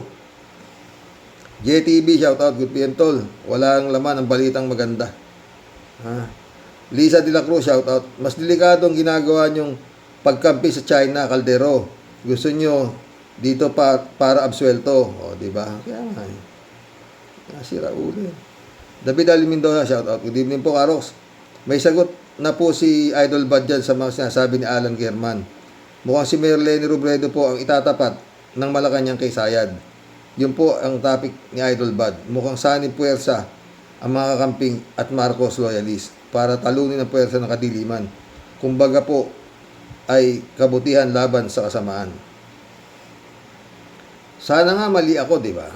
JTB, shout out, good PM tol. Walang laman ang balitang maganda. Lisa de la Cruz, shout out. Mas delikado ang ginagawa niyong pagkampi sa China, Caldero. Gusto niyo dito para absuelto. O, di ba? Kaya nga. Nasira ulo. David Ali Mendoza, shout out. Good evening po, Karox. May sagot na po si Idol Bad dyan sa mga sinasabi ni Alan German. Mukhang si Mayor Leni Robredo po ang itatapat ng Malacanang kay Sayad. Yun po ang topic ni Idol Bad. Mukhang sani puwersa ang mga kakamping at Marcos loyalist para talunin ang puwersa ng kadiliman. Kumbaga po ay kabutihan laban sa kasamaan. Sana nga mali ako, di ba?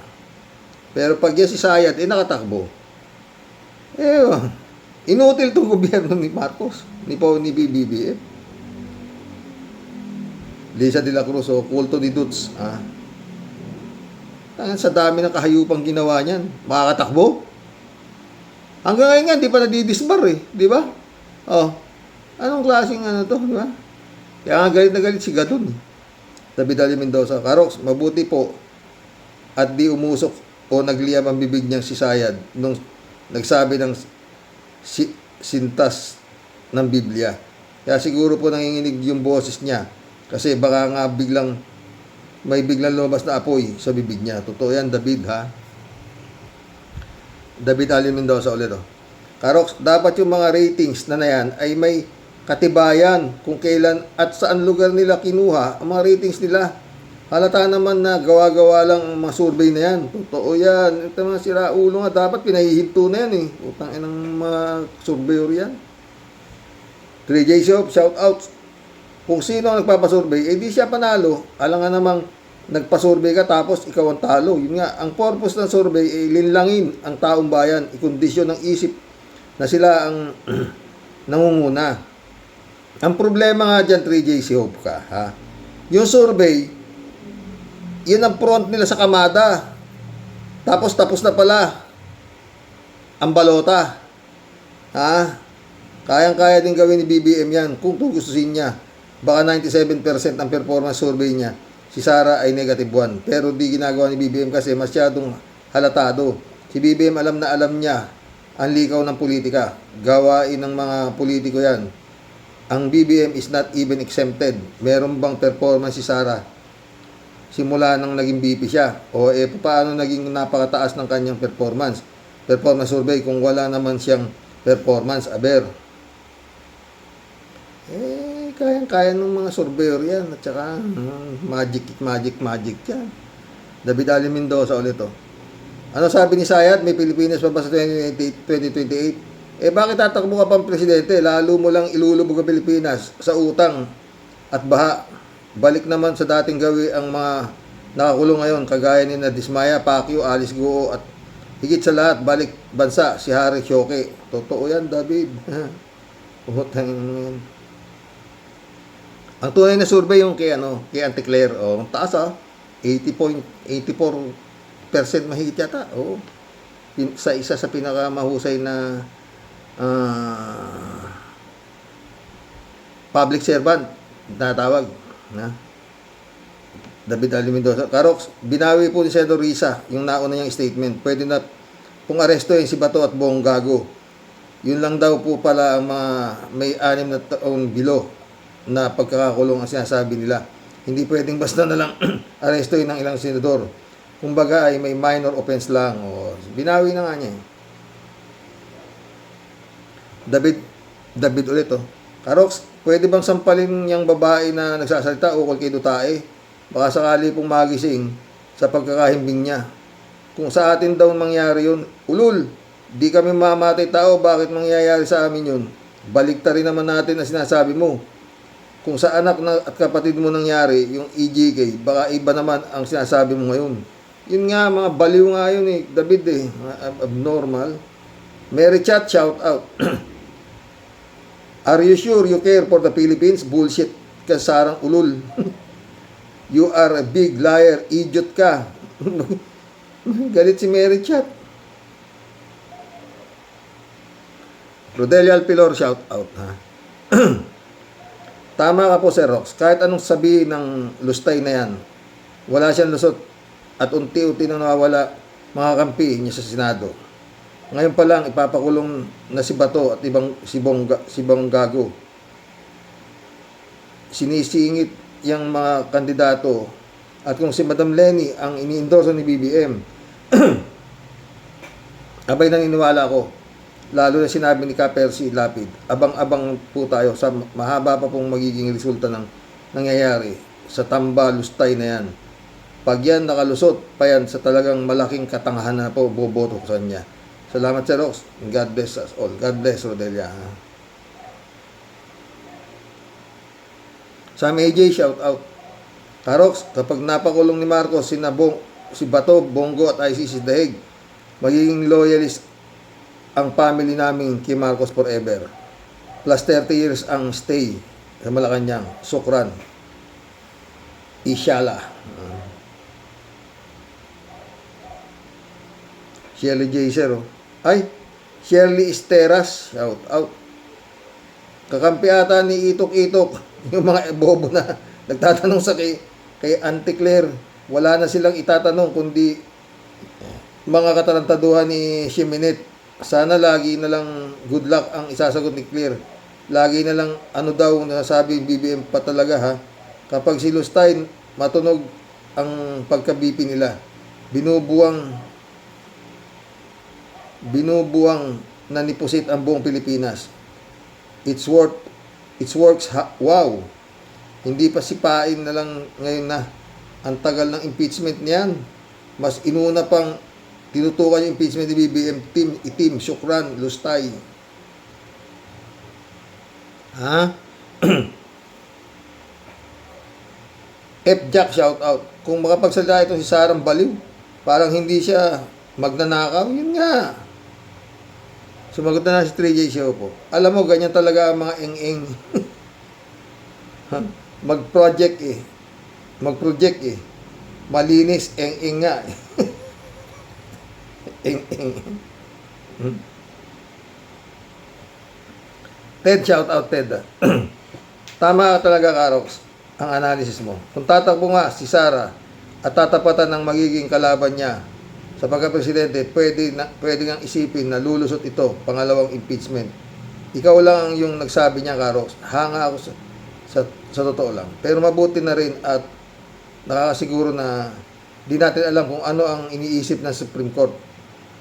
Pero pag yan si Sayad, nakatakbo. Inutil itong gobyerno ni Marcos, ni BBM. Lisa de la Cruz, kulto ni Dutz. Sa dami ng kahayupang ginawa niyan, makakatakbo. Hanggang ngayon nga, di pa nadidisbar di ba? Anong klaseng to, di ba? Kaya nga galit na galit si Gadon. David Ali Mendoza, Karox, mabuti po at di umusok o nagliyam ang bibig niyang si Sayad nung nagsabi ng sintas ng Biblia. Kaya siguro po nanginginig yung boses niya kasi baka nga may biglang lumabas na apoy sa bibig niya. Totoo yan, David, ha? David Allen Mendoza ulit, oh. Karox, dapat yung mga ratings na yan ay may katibayan kung kailan at saan lugar nila kinuha ang mga ratings nila. Halata naman na gawa-gawa lang ang mga survey na yan. Totoo yan. Ito mga siraulo nga. Dapat pinahihinto na yan eh. Utang inang mga surveyor yan. 3J Shop, shout out. Kung sino ang nagpapasurvey, eh di siya panalo. Alam nga namang nagpasurvey ka tapos ikaw ang talo. Yun nga, ang purpose ng survey ay linlangin ang taong bayan. Ikondisyon ng isip na sila ang nangunguna. Ang problema nga dyan, 3J Shop ka, ha? Yung survey, yun ang front nila sa kamada. Tapos na pala ang balota. Ha? Kayang-kaya din gawin ni BBM yan kung gustusin niya. Baka 97% ang performance survey niya. Si Sara ay negative 1. Pero di ginagawa ni BBM kasi masyadong halatado. Si BBM alam na alam niya ang likaw ng politika. Gawain ng mga politiko yan. Ang BBM is not even exempted. Meron bang performance si Sara? Simula nang naging BP siya. O paano naging napakataas ng kanyang performance? Performance survey kung wala naman siyang performance, aber. Kayang-kaya ng mga surveyor yan. At saka, magic yan. David Allen Mendoza ulit, oh. Ano sabi ni Sayat? May Pilipinas pa ba sa 2028? Bakit tatakbo ka pang presidente? Lalo mo lang ilulubog ang Pilipinas sa utang at baha. Balik naman sa dating gawi ang mga nakakulong ngayon, kagaya ni na Dismaya, Pacquiao, Alice Guo, at higit sa lahat, balik bansa, si Harry Shoque. Totoo yan, David. Ang tunay na survey yung kay Auntie Claire. Ang taas, 80.84% mahigit yata. Sa isa sa pinakamahusay na public servant na tawag. David Allen Mendoza. Karox, binawi po ni Senador Risa yung nauna niyang statement. Pwede na kung arestuhin si Bato at buong gago. Yun lang daw po pala ang mga may 6 na taong bilo na pagkakakulong ang sinasabi nila. Hindi pwedeng basta na lang arestuhin ng ilang senador. Kumbaga ay may minor offense lang. Binawi na nga niya. David ulit, oh. Karox, pwede bang sampalin yung babae na nagsasalita ukol kay Dutae? Baka sakali pong magising sa pagkakahimbing niya. Kung sa atin daw mangyari yun, ulul, di kami mamatay tao, bakit mangyayari sa amin yun? Balikta rin naman natin na sinasabi mo. Kung sa anak na at kapatid mo nangyari, yung EJK, baka iba naman ang sinasabi mo ngayon. Yun nga, mga baliw nga yun David abnormal. Mary Chat, shout out. Are you sure you care for the Philippines? Bullshit ka, sarang ulul. You are a big liar, idiot ka. Galit si Mary Chat. Rodelia Alpilor, shout out, ha. Tama ka po, Sir Rox. Kahit anong sabihin ng lustay na yan, wala siyang lusot at unti-unti nang nawawala mga kampi niya sa Senado. Ngayon pa lang, ipapakulong na si Bato at si Gago. Sinisingit yung mga kandidato at kung si Madam Lenny ang ini-endorse ni BBM, abay naniniwala ko, lalo na sinabi ni Ka-Percy Lapid, abang-abang po tayo sa mahaba pa pong magiging resulta ng nangyayari sa tamba lustay na yan. Pag yan nakalusot pa yan sa talagang malaking katangahan na po, boboto ko sa kanya. Salamat, Sir Rox. God bless us all. God bless, Rodelia. Sam AJ, shout out. Karox, kapag napakulong ni Marcos, si Bato, Bongo at ICC Dahig, magiging loyalist ang family namin kay Marcos forever. Plus 30 years ang stay sa Malacanang. Sukran. Inshallah. Shirley J. Sir, Shirley Esteras, shout out. Kakampi ata ni Itok-Itok, yung mga bobo na nagtatanong sa kay Auntie Claire, wala na silang itatanong kundi mga katarantaduhan ni Ximenet. Sana lagi na lang good luck ang isasagot ni Claire. Lagi na lang ano daw nasasabi BBM pa talaga ha. Kapag si Lustay matunog ang pagka-BP nila. Binubuang na nipusit ang buong Pilipinas. It's works wow. Hindi pa sipain na lang ngayon na. Ang tagal ng impeachment niyan. Mas inuna pang tinutukan yung impeachment ni BBM Itim, Shukran, Lustay. Ha? F-Jack shout out. Kung makapagsalita ito si Sarang Baliw, parang hindi siya magnanakaw, yun nga. Sumagot na si 3J Show po. Alam mo, ganyan talaga ang mga eng-eng. Mag-project eh. Malinis, eng-eng nga. Eng-eng. Ted, shout out Ted. Tama talaga, Karox, ang analysis mo. Kung tatakbo nga si Sara at tatapatan ng magiging kalaban niya sa pagka-presidente, pwede ngang isipin na lulusot ito, pangalawang impeachment. Ikaw lang yung nagsabi niya, Karox. Hanga ako sa totoo lang. Pero mabuti na rin at nakakasiguro na di natin alam kung ano ang iniisip ng Supreme Court.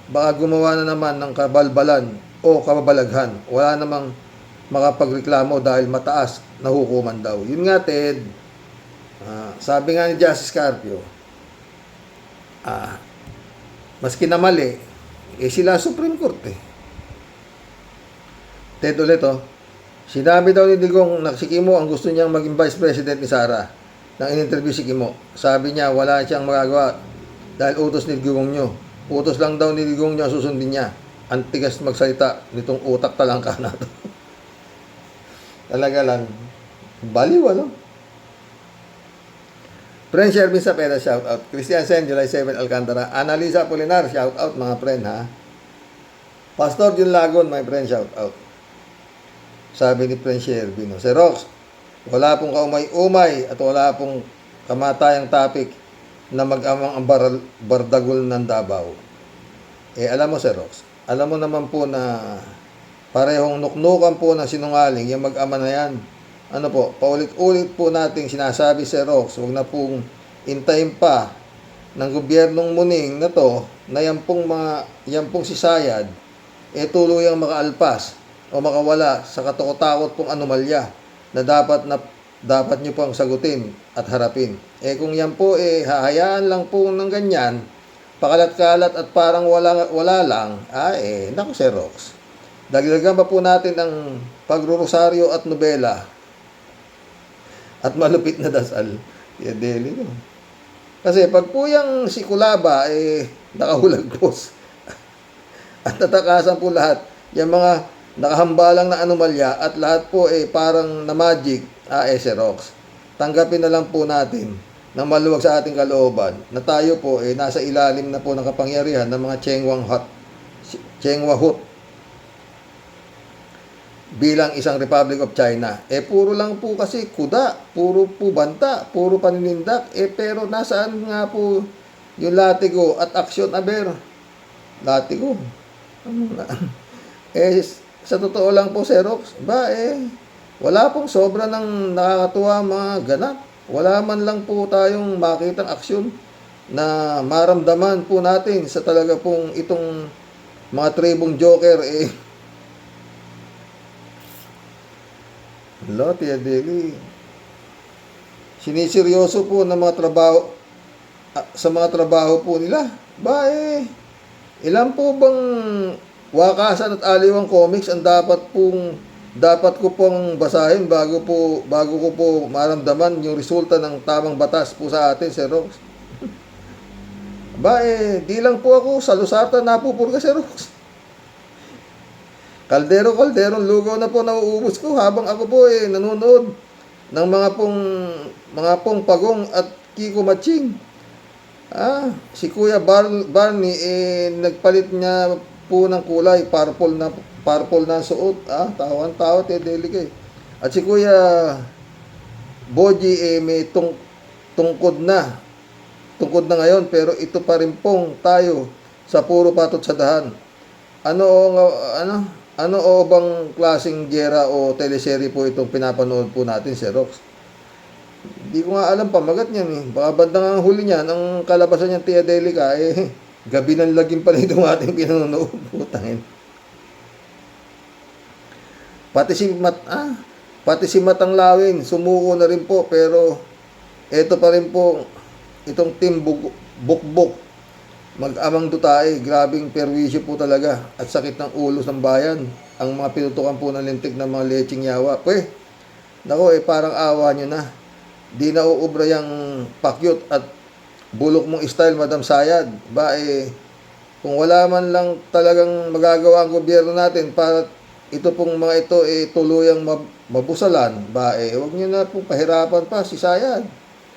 Baka gumawa na naman ng kabalbalan o kababalaghan. Wala namang makapagreklamo dahil mataas na hukuman daw. Yun nga, Ted. Sabi nga ni Justice Carpio, maski na mali, sila Supreme Court eh. Ted ulit sinabi daw ni Digong na si Kimo ang gusto niyang maging Vice President ni Sara nang in-interview si Kimo. Sabi niya wala siyang magagawa dahil utos ni Digong nyo. Utos lang daw ni Digong nyo ang susundin niya. Ang tigas magsalita nitong utak talangka na to. Talaga lang. Baliw, ano? Friend Shervin Sapeda, shout out. Christian Sen, July 7, Alcantara. Analisa Polinar, shout out mga friend ha. Pastor Jun Lagon, my friend, shout out. Sabi ni Friend Shervin, si Rox, wala pong kaumay-umay at wala pong kamatayang topic na mag-amang ang bardagul ng Davao. Alam mo, Sir Rox, alam mo naman po na parehong nuknukan po na sinungaling yung mag-ama na yan. Ano po, paulit-ulit po nating sinasabi, Sir Rox, huwag na pong intayin pa ng gobyernong muning na to na yan pong si Sayad tuluyang makaalpas o makawala sa katakot-takot pong anomalya na dapat nyo pong sagutin at harapin. Kung yan po hahayaan lang po ng ganyan, pakalat-kalat at parang wala lang, naku, Sir Rox. Dagdagan pa po natin ang pagrurosaryo at nobela at malupit na dasal. Deli no. Kasi pag po yung si Kulaba nakahulagpos at natakasan po lahat, yung mga nakahambalang na anomalya at lahat po parang na magic, Sir Rox. Tanggapin na lang po natin na maluwag sa ating kalooban na tayo po nasa ilalim na po ng kapangyarihan ng mga Chengwahut bilang isang Republic of China. Puro lang po kasi kuda, puro po banta, puro paninindak. Pero nasaan nga po yung latigo at aksyon aber? Latigo. Sa totoo lang po, Sir Rox, wala pong sobra ng nakakatuwa mga ganap. Wala man lang po tayong makitang aksyon na maramdaman po natin sa talaga pong itong mga tribong joker Tia Deli. Siniseryoso po ng mga trabaho sa mga trabaho po nila. Ilan po bang wakasan at aliwang comics ang dapat ko pong basahin bago ko po maramdaman yung resulta ng tamang batas po sa atin, Sir Rox. Di lang po ako sa lusata napupurga, Sir Rox. Kalderong lugaw na po nauubos ko habang ako po nanonood ng mga pong Pagong at Kiko Matching. Si Kuya Barney nagpalit niya po ng kulay, purple na suot. Tawan-tawa, delicate. At si Kuya Boji may tungkod na. tungkod na ngayon, pero ito pa rin pong tayo sa puro patot sa dahan. Ano o bang klaseng gera o teleserye po itong pinapanood po natin, Sir Rox? Hindi ko nga alam pamagat niyan eh. Baka bandang ang huli niyan, ang kalabasan niyan Tia Delica, gabi ng lagim pala itong ating pinanonood. Putangin. Pati si Matang Lawin, sumuko na rin po, pero eto pa rin po, itong team Bukbok, mag-amang dutae, grabing perwisyo po talaga at sakit ng ulo ng bayan ang mga pinutukan po ng lintik ng mga lecheng yawa. Nako parang awa nyo na. Di na uubra yung pakyut at bulok mong style, Madam Sayad. Kung wala man lang talagang magagawa ang gobyerno natin para ito pong mga ito tuluyang mabusalan, wag nyo na po pahirapan pa si Sayad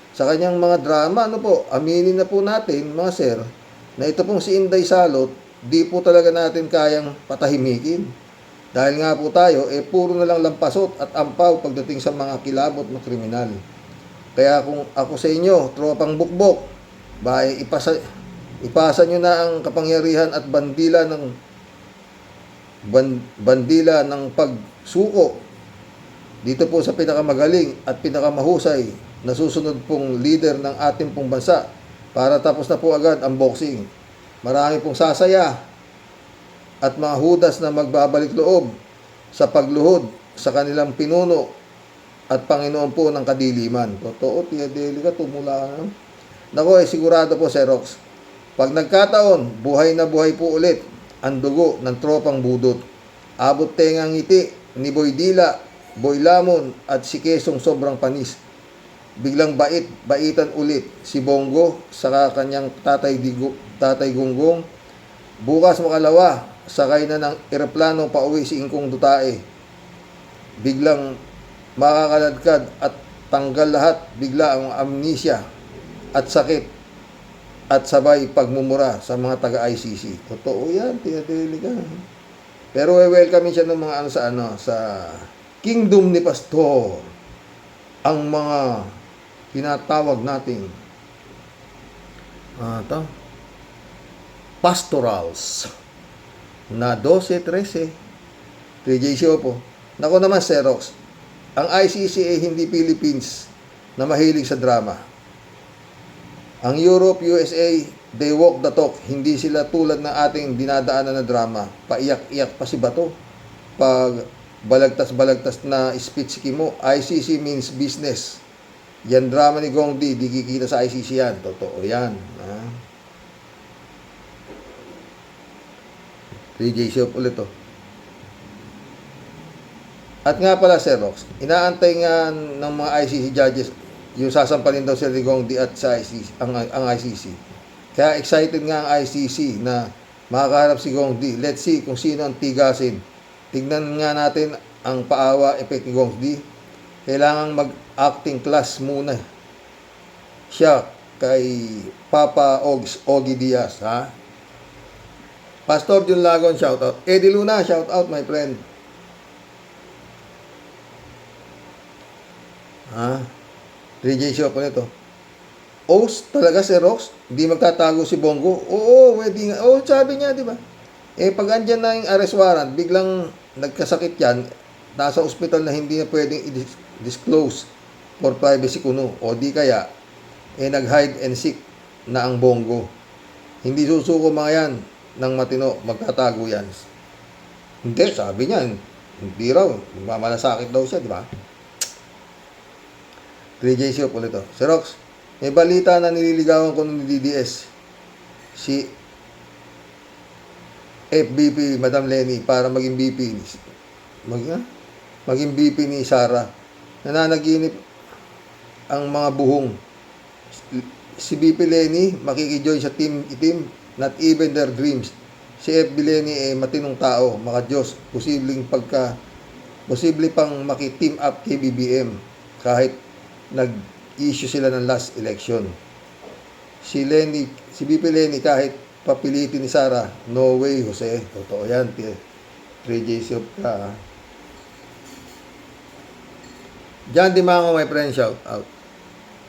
sa kanyang mga drama. Aminin na po natin, mga sir, na ito pong si Inday Salot, di po talaga natin kayang patahimikin. Dahil nga po tayo, puro na lang lampasot at ampaw pagdating sa mga kilabot na kriminal. Kaya kung ako sa inyo, tropang bukbok, ipasa nyo na ang kapangyarihan at bandila ng pagsuko dito po sa pinakamagaling at pinakamahusay na susunod pong leader ng ating pong bansa, para tapos na po agad ang boxing. Marami pong sasaya at mga hudas na magbabalik loob sa pagluhod sa kanilang pinuno at Panginoon po ng kadiliman. Totoo, Tia Delica, tumula na. Nako, sigurado po, Sir Rox, pag nagkataon, buhay na buhay po ulit ang dugo ng tropang budot. Abot tengang ngiti ni Boy Dila, Boy Lamon at si Kesong sobrang panis. Biglang baitan ulit si Bongo sa kanyang tatay Gunggong. Bukas makalawa, sakay na ng eroplano pauwi si Ingkong Dutae. Biglang makakaladkad at tanggal lahat bigla ang amnesia at sakit at sabay pagmumura sa mga taga-ICC. Totoo yan, Tia Delica. Pero welcome siya ng mga sa Kingdom ni Pastor. Ang mga tinatawag nating pastorals na 12-13 3J show po. Nako naman, Sir Rox, ang ICC ay hindi Philippines na mahilig sa drama. Ang Europe, USA, they walk the talk. Hindi sila tulad ng ating dinadaanan na drama. Paiyak-iyak pa si Bato pag balagtas-balagtas na speech mo. ICC means business. Yan drama ni Gong D, di kikita sa ICC yan. Totoo yan. 3J Shop ulit to. At nga pala, Sir Rox, inaantay nga ng mga ICC judges yung sasampalin daw sila ni Gong D at sa ICC, ang ICC. Kaya excited nga ang ICC na makakaharap si Gong D. Let's see kung sino ang tigasin. Tignan nga natin ang paawa effect ni Gong D. Kailangan mag-acting class muna siya kay Papa Ogie Diaz, ha? Pastor Jun Lagon, shout out. Eddie Luna, shout out, my friend. 3J show po nito. Talaga, Sir Rox, hindi magtatago si Bongo. Oo, wedding. Sabi niya, di ba? Pag andyan na yung arrest warrant, biglang nagkasakit yan, nasa ospital na hindi na pwedeng i-disclose for privacy kuno. O di kaya, nag-hide and seek na ang Bongo. Hindi susuko mga yan ng matino, magtatago yan. Hindi, sabi niya, hindi raw. Mamalasakit daw siya, di ba? 3J show ulit to. Sir Rox, may balita na nililigawan ko ng DDS si FBP, Madam Lenny, para maging BP maging BP ni Sara. Nananaginip ang mga buhong. Si BP Lenny makikijoin sa team itim, not even their dreams. Si FB Lenny matinong tao, maka Diyos, posible pang maki-team up kay BBM kahit nag-issue sila ng last election. Si BP Lenny kahit papilitin ni Sara, no way, Jose. Totoo yan. 3J Shop ka. John Dimango, my friend, shout out.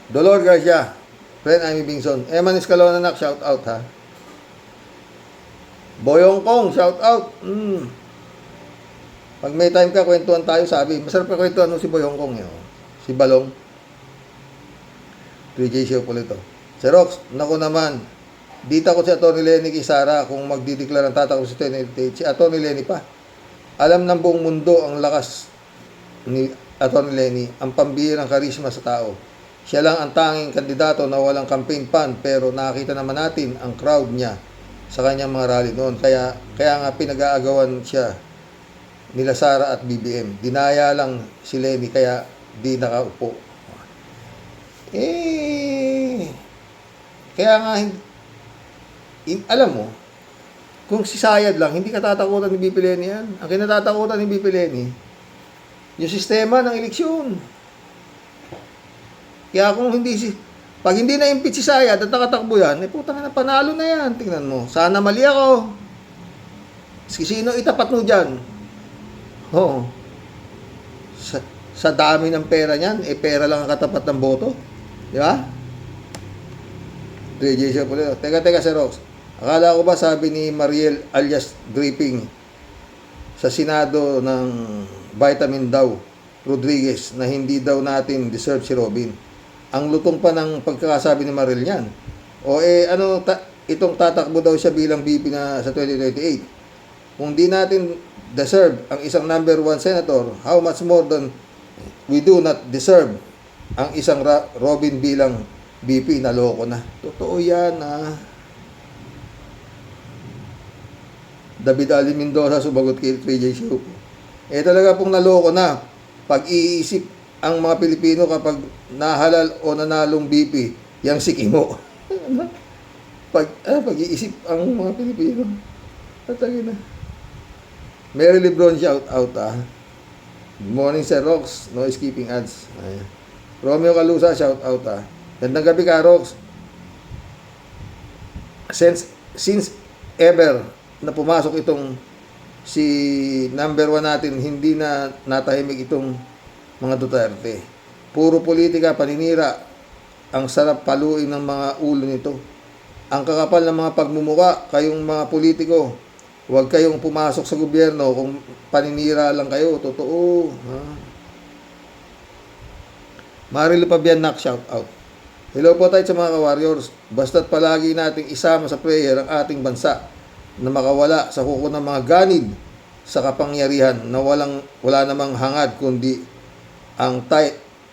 Dolor Garcia, Friend Amy Bingson. Eman Escalona, nak, shout out ha. Boyong Kong, shout out. Pag may time ka, kwentuhan tayo, sabi. Masarap ka kwentuhan si Boyong Kong. Si Balong. 3J show po ito. Si Rox, naku naman. Dita ko si Atty. Lenny Kisara kung magdideklara ng tatakbo si 2088. Si Atty. Lenny pa. Alam ng buong mundo ang lakas ni Atty. Lenny, ang pambihirang karisma sa tao. Siya lang ang tanging kandidato na walang campaign fund, pero nakita naman natin ang crowd niya sa kanyang mga rally noon. Kaya nga pinag-aagawan siya nila Sara at BBM. Dinaya lang si Lenny kaya di nakaupo. Kaya nga, alam mo, kung si Sayad lang, hindi katatakutan ni BP Lenny yan. Ang kinatatakutan ni BP Lenny, yung sistema ng eleksyon. Kaya kung pag hindi na-impeach si Sayad at nakatakbo yan, putang na, panalo na yan. Tingnan mo. Sana mali ako. Sino itapat mo dyan? Oo. Sa dami ng pera niyan, pera lang ang katapat ng boto. Di ba? 3J siya po rin. Teka, Sir Rox. Akala ko ba sabi ni Mariel alias Dripping sa Senado ng Vitamin daw Rodriguez na hindi daw natin deserve si Robin. Ang lutong pa ng pagkakasabi ni Mariel niyan. O itong tatakbo daw siya bilang VP na sa 2028. Kung di natin deserve ang isang number 1 senator, how much more than we do not deserve ang isang Robin bilang VP? Naloko na. Totoo yan David Ali Mendoza sumagot kay 3J Show. Talaga pong naloko na. Pag-iisip ang mga Pilipino kapag nahalal o nanalong BP, yang si Kimo. Pag-iisip ang mga Pilipino. Tatagin na. Mary Lebron, shout out Good morning, Sir Rox. No skipping ads. Romeo Calusa, shout out Gandang gabi ka, Rox. Since ever na pumasok itong si number 1 natin, hindi na natahimik itong mga Duterte. Puro politika, paninira. Ang sarap paluin ng mga ulo nito. Ang kakapal ng mga pagmumuka, kayong mga politiko. Huwag kayong pumasok sa gobyerno kung paninira lang kayo. Totoo. Marilo Pabianak, shout out. Hello po tayo sa mga ka-warriors. Basta't palagi nating isama sa prayer ang ating bansa na makawala sa kuko ng mga ganid sa kapangyarihan na wala namang hangad kundi ang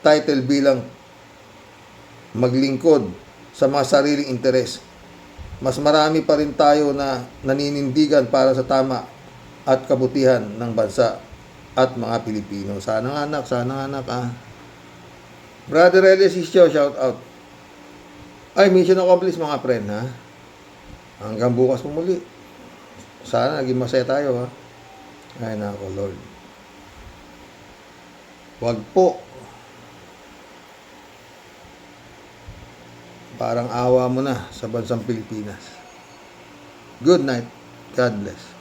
title bilang maglingkod sa mga sariling interes. Mas marami pa rin tayo na naninindigan para sa tama at kabutihan ng bansa at mga Pilipino. Sana nga anak Brother Elias Isyo, shout out. Ay, mission accomplished mga friend Hanggang bukas po muli. Sana naging masaya tayo Ay nako Lord. Wag po. Parang awa mo na sa bansang Pilipinas. Good night. God bless.